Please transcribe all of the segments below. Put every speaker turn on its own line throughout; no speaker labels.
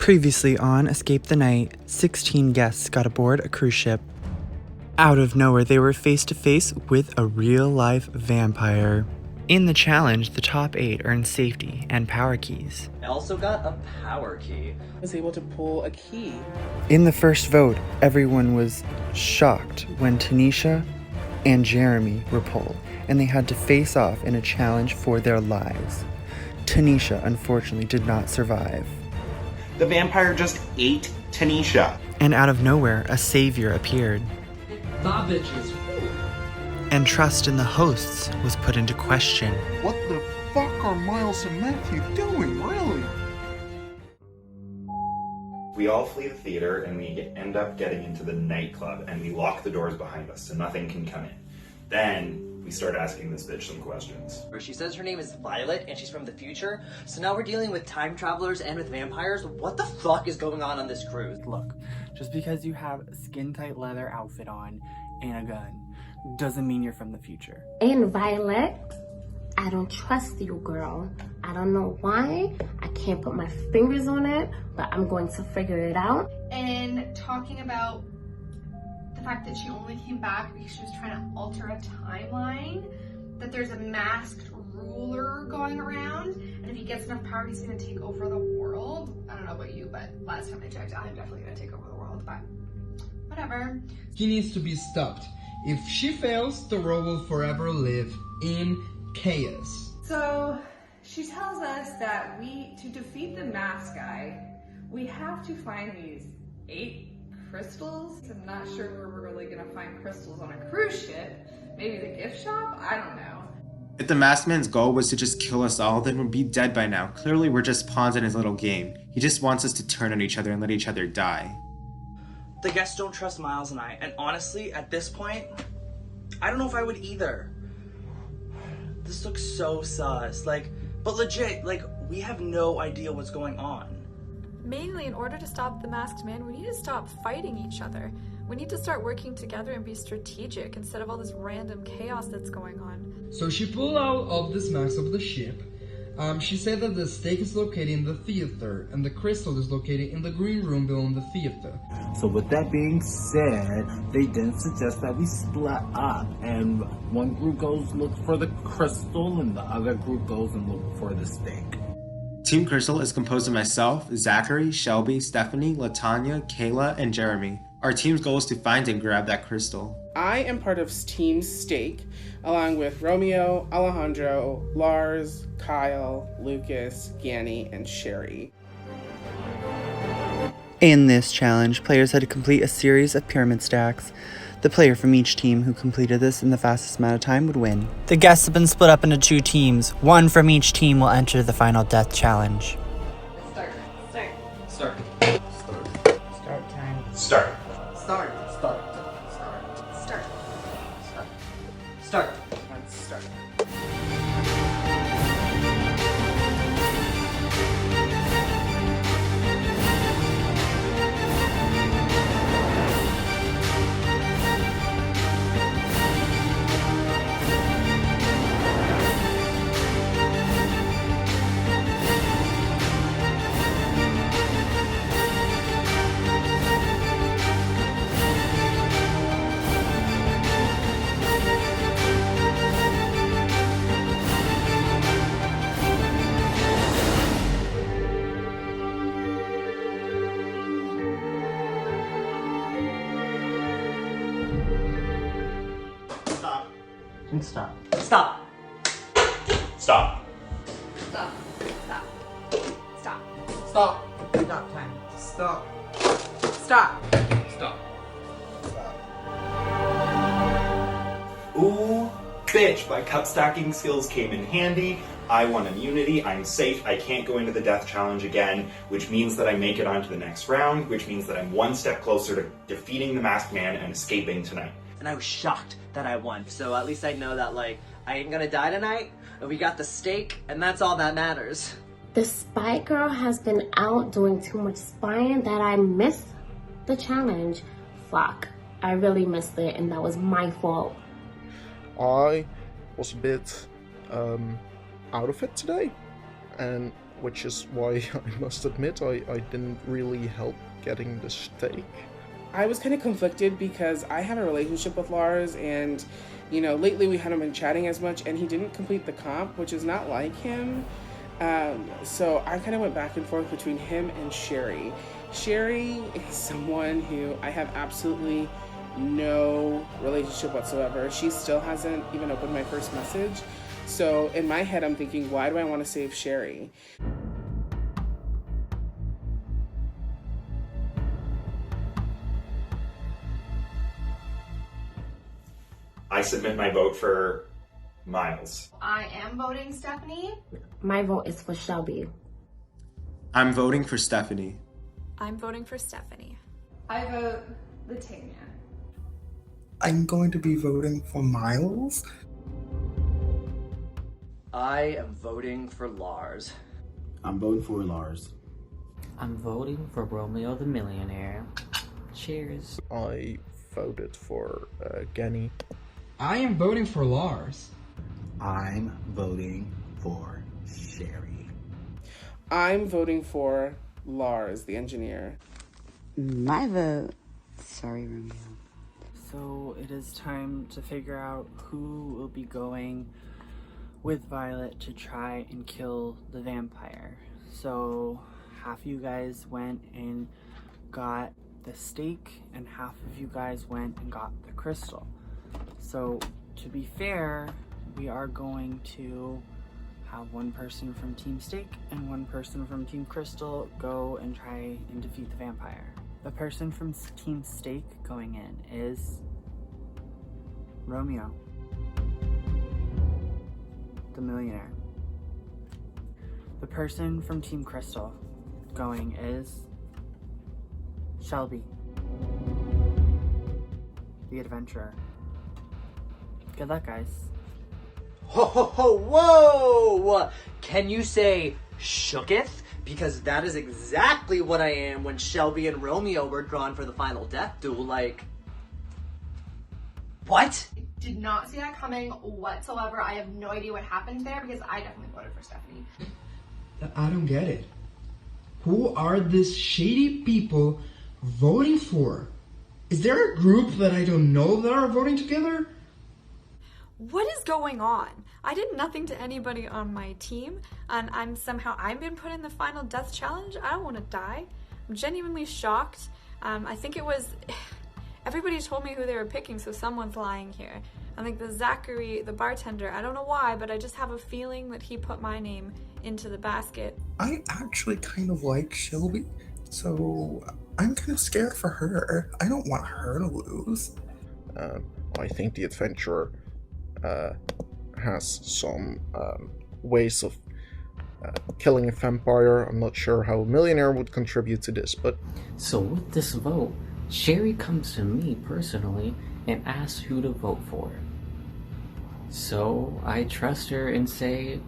Previously on Escape the Night, 16 guests got aboard a cruise ship. Out of nowhere, they were face to face with a real-life vampire. In the challenge, the top 8 earned safety and power keys.
I also got a power key.
I was able to pull a key.
In the first vote, everyone was shocked when Tanisha and Jeremy were pulled, and they had to face off in a challenge for their lives. Tanisha, unfortunately, did not survive.
The vampire just ate Tanisha.
And out of nowhere, a savior appeared.
That bitch is...
And trust in the hosts was put into question.
What the fuck are Miles and Matthew doing, really?
We all flee the theater and we end up getting into the nightclub and we lock the doors behind us so nothing can come in. Then we start asking this bitch some questions.
She says her name is Violet and she's from the future. So now we're dealing with time travelers and with vampires. What the fuck is going on this cruise?
Look, just because you have a skin-tight leather outfit on and a gun doesn't mean you're from the future.
And Violet, I don't trust you, girl. I don't know why. I can't put my fingers on it, but I'm going to figure it out.
And talking about the fact that she only came back because she was trying to alter a timeline, that there's a masked ruler going around, and if he gets enough power, he's gonna take over the world. I don't know about you, but last time I checked, I'm definitely gonna take over the world, but whatever.
He needs to be stopped. If she fails, the world will forever live in chaos.
So she tells us that to defeat the mask guy, we have to find these 8 crystals. I'm not sure where we're really gonna find crystals on a cruise ship. Maybe the gift shop? I don't know.
If the masked man's goal was to just kill us all, then we'd be dead by now. Clearly we're just pawns in his little game. He just wants us to turn on each other and let each other die.
The guests don't trust Miles and I, and honestly, at this point, I don't know if I would either. This looks so sus, but legit, we have no idea what's going on.
Mainly, in order to stop the masked man, we need to stop fighting each other. We need to start working together and be strategic instead of all this random chaos that's going on.
So she pulled out of this mask of the ship. She said that the stake is located in the theater and the crystal is located in the green room below the theater.
So with that being said, they then suggest that we split up and one group goes look for the crystal and the other group goes and look for the stake.
Team Crystal is composed of myself, Zachary, Shelby, Stephanie, Latanya, Kayla, and Jeremy. Our team's goal is to find and grab that crystal.
I am part of Team Stake, along with Romeo, Alejandro, Lars, Kyle, Lucas, Ganny, and Sherry.
In this challenge, players had to complete a series of pyramid stacks. The player from each team who completed this in the fastest amount of time would win. The guests have been split up into 2 teams. One from each team will enter the final death challenge.
Start time.
Start.
Let's start.
Stop.
Stop.
Stop.
Stop. Stop. Stop.
Stop.
Stop time.
Stop.
Stop.
Stop.
Ooh, bitch, my cup stacking skills came in handy. I won immunity, I'm safe, I can't go into the death challenge again, which means that I make it onto the next round, which means that I'm one step closer to defeating the masked man and escaping tonight.
And I was shocked that I won. So at least I know that, I ain't gonna die tonight, and we got the steak, and that's all that matters.
The spy girl has been out doing too much spying that I missed the challenge. Fuck, I really missed it and that was my fault.
I was a bit out of it today, and
which is why I must admit I didn't really help getting the steak.
I was kind of conflicted because I have a relationship with Lars, and lately we hadn't been chatting as much, and he didn't complete the comp, which is not like him. So I kind of went back and forth between him and Sherry. Sherry is someone who I have absolutely no relationship whatsoever. She still hasn't even opened my first message. So in my head, I'm thinking, why do I want to save Sherry?
I submit my vote for Miles.
I am voting Stephanie.
My vote is for Shelby.
I'm voting for Stephanie.
I'm voting for Stephanie.
I vote Latanya.
I'm going to be voting for Miles.
I am voting for Lars.
I'm voting for Lars.
I'm voting for Romeo the Millionaire. Cheers.
I voted for Genny.
I am voting for Lars.
I'm voting for Sherry.
I'm voting for Lars, the engineer.
My vote. Sorry, Romeo.
So it is time to figure out who will be going with Violet to try and kill the vampire. So half of you guys went and got the steak, and half of you guys went and got the crystal. So to be fair, we are going to have one person from Team Steak and one person from Team Crystal go and try and defeat the vampire. The person from Team Steak going in is Romeo, the millionaire. The person from Team Crystal going is Shelby, the adventurer. Good luck, guys.
Ho ho ho, whoa! Can you say shooketh? Because that is exactly what I am when Shelby and Romeo were drawn for the final death duel, like... What?
I did not see that coming whatsoever. I have no idea what happened there because I definitely voted for Stephanie.
I don't get it. Who are these shady people voting for? Is there a group that I don't know that are voting together?
What is going on? I did nothing to anybody on my team, and I've been put in the final death challenge. I don't want to die. I'm genuinely shocked. I think it was, everybody told me who they were picking, so someone's lying here. I think the Zachary, the bartender, I don't know why, but I just have a feeling that he put my name into the basket.
I actually kind of like Shelby, so I'm kind of scared for her. I don't want her to lose.
I think the adventurer has some ways of killing a vampire. I'm not sure how a millionaire would contribute to this, but...
So with this vote, Sherry comes to me personally and asks who to vote for. So I trust her and say,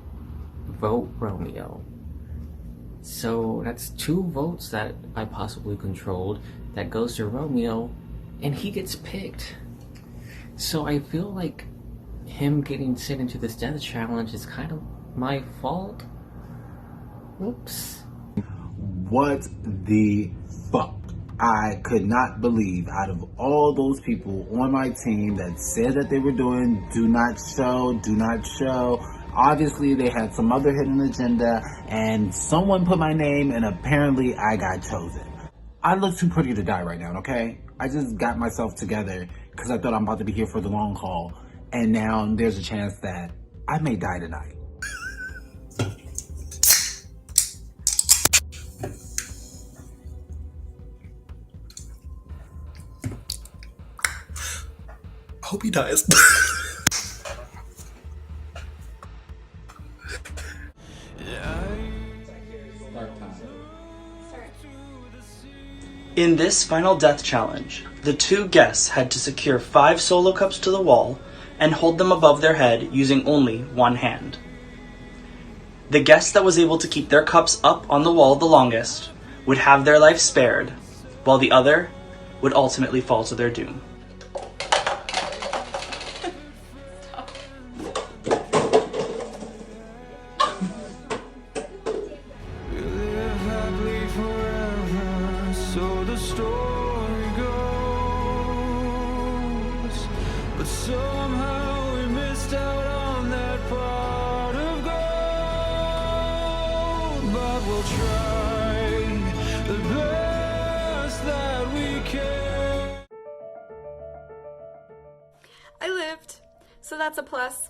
vote Romeo. So that's 2 votes that I possibly controlled that goes to Romeo, and he gets picked. So I feel like him getting sent into this death challenge is kind of my fault. Whoops.
What the fuck? I could not believe out of all those people on my team that said that they were doing do not show. Obviously they had some other hidden agenda and someone put my name and apparently I got chosen. I look too pretty to die right now, okay? I just got myself together because I thought I'm about to be here for the long haul. And now there's a chance that I may die tonight.
Hope he dies.
In this final death challenge, the 2 guests had to secure 5 solo cups to the wall and hold them above their head using only one hand. The guest that was able to keep their cups up on the wall the longest would have their life spared, while the other would ultimately fall to their doom.
that's a plus.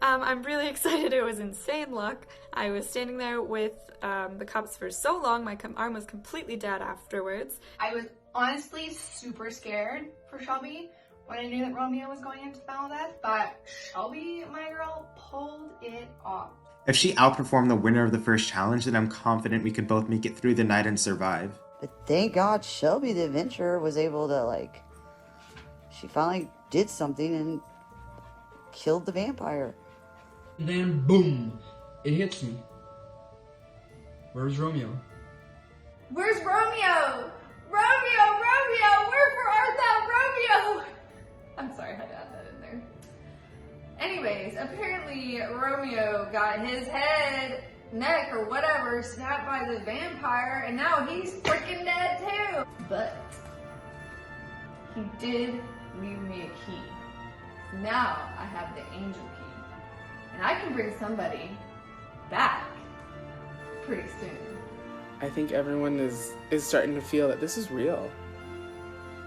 I'm really excited. It was insane luck. I was standing there with the cops for so long, my arm was completely dead afterwards.
I was honestly super scared for Shelby when I knew that Romeo was going into the final death, but Shelby, my girl, pulled it off.
If she outperformed the winner of the first challenge, then I'm confident we could both make it through the night and survive.
But thank God Shelby the adventurer was able to, like, she finally did something and killed the vampire.
And then boom, it hits me. Where's Romeo?
Where's Romeo? Romeo, wherefore art thou, Romeo? I'm sorry, I had to add that in there. Anyways, apparently Romeo got his head, neck, or whatever snapped by the vampire, and now he's freaking dead too. But he did leave me a key. Now I have the angel key, and I can bring somebody back pretty soon.
I think everyone is starting to feel that this is real.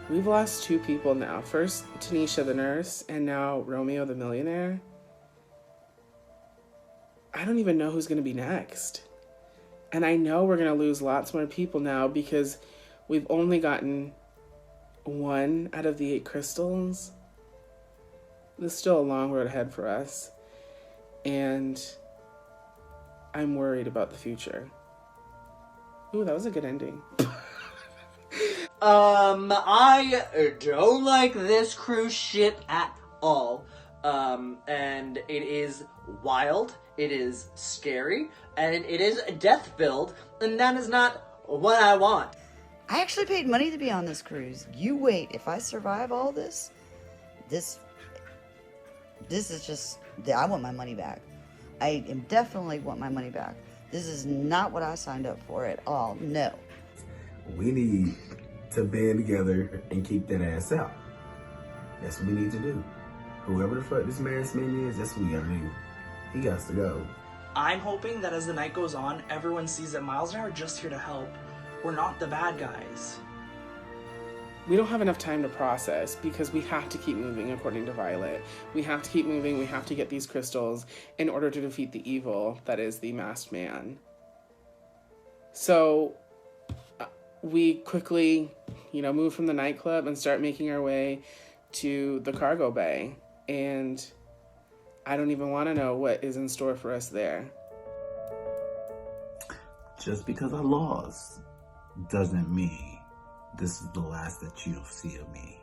We've lost 2 people now. First, Tanisha the nurse, and now Romeo the millionaire. I don't even know who's going to be next. And I know we're going to lose lots more people now because we've only gotten 1 out of the 8 crystals. There's still a long road ahead for us. And I'm worried about the future. Ooh, that was a good ending.
I don't like this cruise ship at all. And it is wild, it is scary, and it is death-filled, and that is not what I want.
I actually paid money to be on this cruise. You wait, if I survive all this is just, I want my money back. I am definitely want my money back. This is not what I signed up for at all, no.
We need to band together and keep that ass out. That's what we need to do. Whoever the fuck this man's name is, that's what we gotta do. He got to go.
I'm hoping that as the night goes on, everyone sees that Miles and I are just here to help. We're not the bad guys.
We don't have enough time to process because we have to keep moving according to Violet. We have to keep moving, we have to get these crystals in order to defeat the evil that is the masked man. So we quickly, move from the nightclub and start making our way to the cargo bay. And I don't even want to know what is in store for us there.
Just because I lost doesn't mean this is the last that you'll see of me.